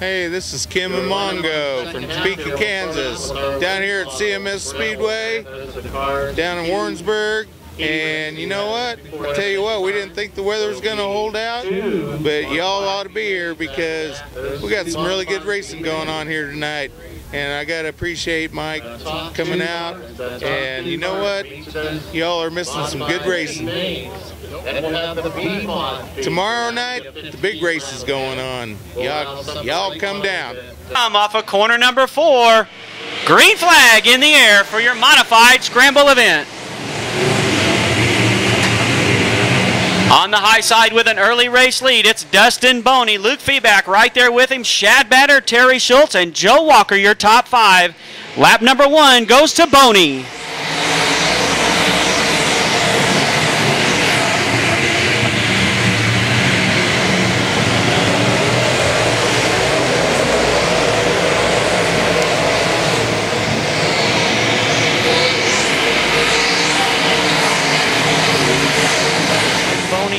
Hey, this is Kim and Mongo from Topeka, Kansas, down here at CMS Speedway, down in Warrensburg. And you know what? I tell you what, we didn't think the weather was going to hold out, but y'all ought to be here because we got some really good racing going on here tonight. And I got to appreciate Mike coming out. And you know what? Y'all are missing some good racing. Tomorrow night, the big race is going on. Y'all come down. I'm off of corner number 4. Green flag in the air for your modified scramble event. On the high side with an early race lead, it's Dustin Boney, Luke Feeback right there with him, Shad Batter, Terry Schultz, and Joe Walker, your top 5. Lap number 1 goes to Boney.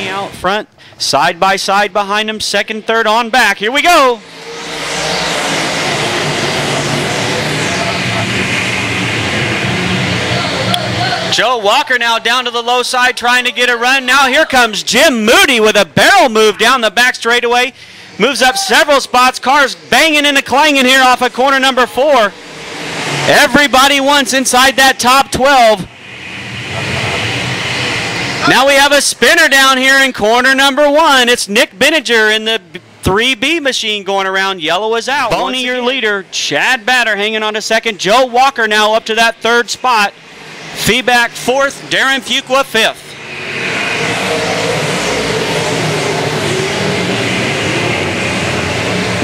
Out front, side by side behind him, second, third on back. Here we go. Joe Walker now down to the low side trying to get a run. Now here comes Jim Moody with a barrel move down the back straightaway. Moves up several spots. Cars banging and clanging here off of corner number 4. Everybody wants inside that top 12. Now we have a spinner down here in corner number 1. It's Nick Benninger in the 3B machine going around. Yellow is out. Boney, your leader. Chad Batter hanging on to second. Joe Walker now up to that 3rd spot. Feeback 4th. Darren Fuqua 5th.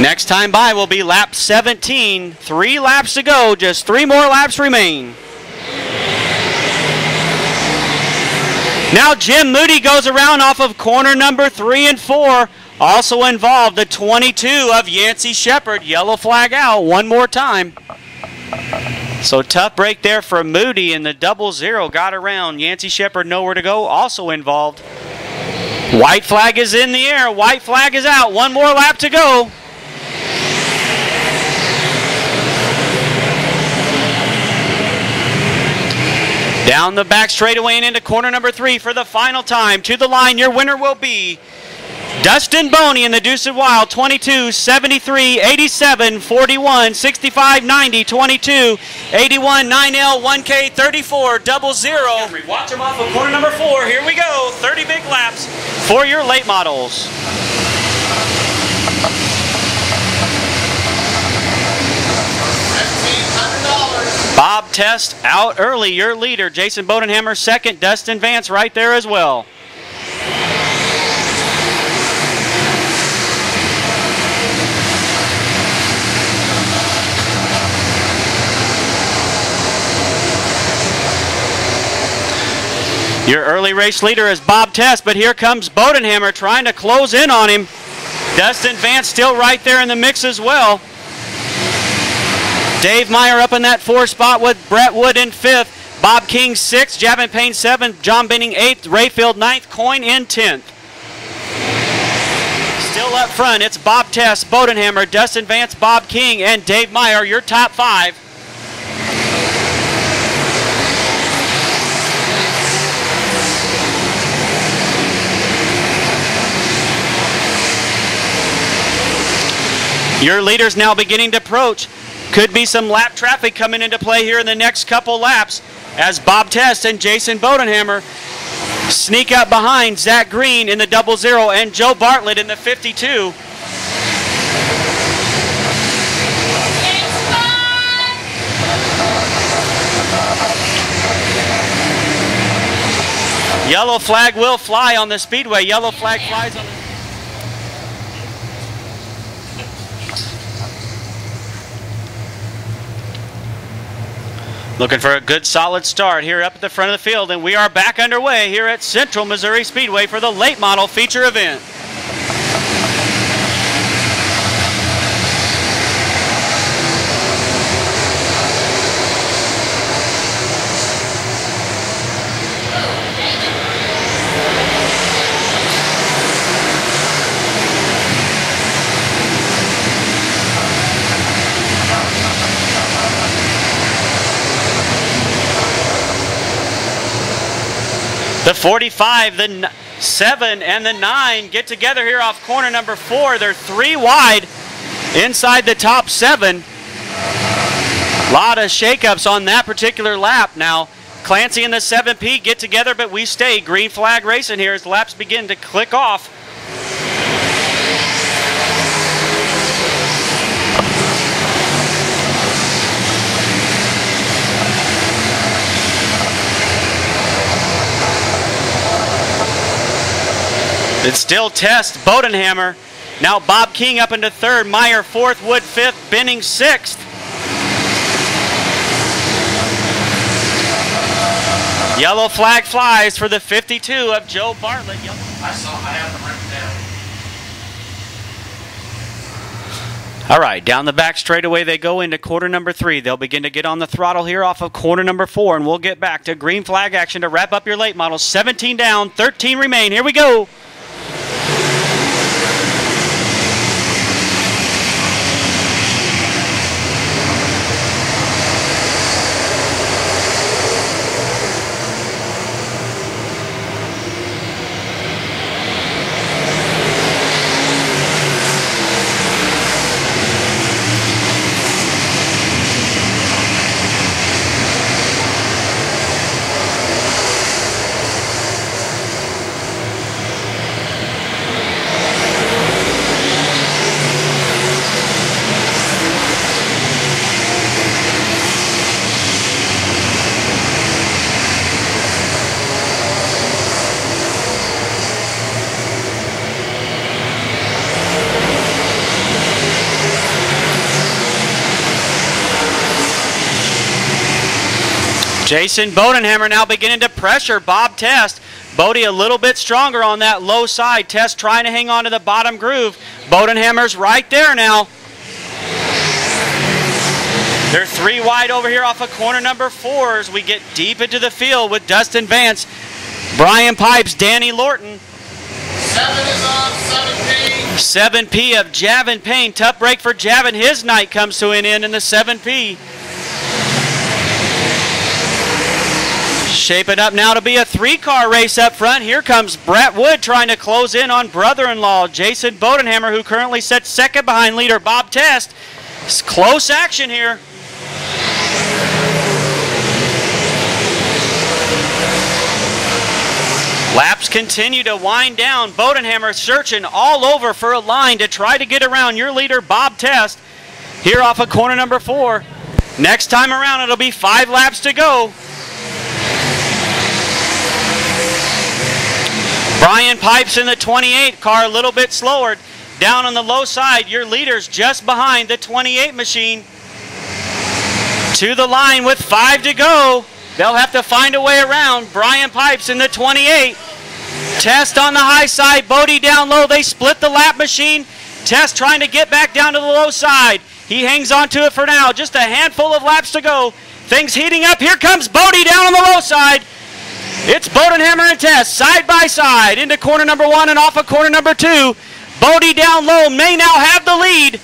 Next time by will be lap 17. 3 laps to go. Just 3 more laps remain. Now Jim Moody goes around off of corner number 3 and 4. Also involved the 22 of Yancey Shepard. Yellow flag out one more time. So tough break there for Moody, and the 00 got around. Yancey Shepard nowhere to go, also involved. White flag is in the air. White flag is out. One more lap to go. Down the back straightaway and into corner number 3 for the final time. To the line, your winner will be Dustin Boney in the Deuced Wild, 22, 73, 87, 41, 65, 90, 22, 81, 9L, 1K, 34, 00. Watch them off of corner number 4. Here we go. 30 big laps for your late models. Bob Test out early, your leader. Jason Bodenhammer 2nd. Dustin Vance right there as well. Your early race leader is Bob Test, but here comes Bodenhammer trying to close in on him. Dustin Vance still right there in the mix as well. Dave Meyer up in that 4th spot with Brett Wood in 5th. Bob King 6th. Javin Payne 7th. John Benning 8th. Rayfield 9th. Coyne in 10th. Still up front, it's Bob Test, Bodenhammer, Dustin Vance, Bob King, and Dave Meyer, your top 5. Your leaders now beginning to approach. Could be some lap traffic coming into play here in the next couple laps as Bob Test and Jason Bodenhammer sneak up behind Zach Green in the 00 and Joe Bartlett in the 52. Yellow flag will fly on the Speedway. Yellow flag flies on the Looking for a good solid start here up at the front of the field, and we are back underway here at Central Missouri Speedway for the late model feature event. The 45, the 7, and the 9 get together here off corner number 4. They're 3 wide inside the top 7. A lot of shakeups on that particular lap. Now, Clancy and the 7P get together, but we stay. Green flag racing here as laps begin to click off. It's still Test, Bodenhammer. Now Bob King up into 3rd, Meyer 4th, Wood 5th, Benning 6th. Yellow flag flies for the 52 of Joe Bartlett. I have them written down. All right, down the back straightaway they go into quarter number 3. They'll begin to get on the throttle here off of corner number 4, and we'll get back to green flag action to wrap up your late models. 17 down, 13 remain. Here we go. Jason Bodenhammer now beginning to pressure Bob Test. Bodie a little bit stronger on that low side. Test trying to hang on to the bottom groove. Bodenhammer's right there now. They're 3 wide over here off of corner number 4 as we get deep into the field with Dustin Vance, Brian Pipes, Danny Lorton. 7 is on, 7P. 7P of Javin Payne. Tough break for Javin. His night comes to an end in the 7P. Shaping up now to be a 3-car race up front. Here comes Brett Wood trying to close in on brother-in-law Jason Bodenhammer, who currently sits 2nd behind leader Bob Test. It's close action here. Laps continue to wind down. Bodenhammer searching all over for a line to try to get around your leader Bob Test here off of corner number 4. Next time around it'll be 5 laps to go. Brian Pipes in the 28 car, a little bit slower. Down on the low side, your leader's just behind the 28 machine. To the line with 5 to go. They'll have to find a way around. Brian Pipes in the 28. Test on the high side, Bodie down low. They split the lap machine. Test trying to get back down to the low side. He hangs on to it for now. Just a handful of laps to go. Things heating up. Here comes Bodie down on the low side. It's Bodenhammer and Test side by side into corner number 1 and off of corner number 2. Bodie down low may now have the lead.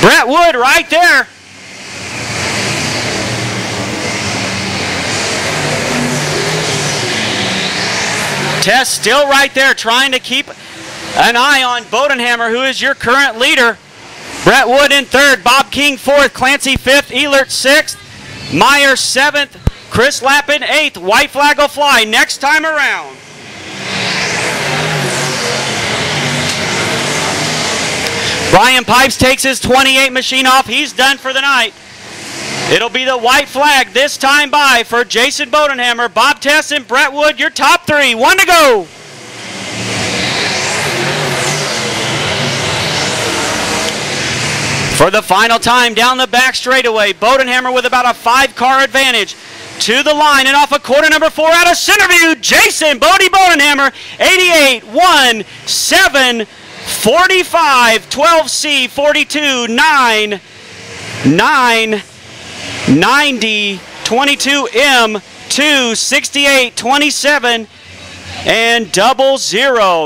Brett Wood right there. Test still right there trying to keep an eye on Bodenhammer, who is your current leader. Brett Wood in 3rd, Bob King 4th, Clancy 5th, Elert 6th, Meyer 7th, Chris Lappin 8th. White flag will fly next time around. Brian Pipes takes his 28 machine off. He's done for the night. It'll be the white flag this time by for Jason Bodenhammer, Bob Test, and Brett Wood, your top 3. 1 to go. For the final time down the back straightaway, Bodenhammer with about a 5-car advantage. To the line and off of corner number 4 out of Centerview, Jason Bodenhammer, 88, 1, 7, 45, 12C, 42, 9, 9, 90, 22M, 2, 68, 27, and 00.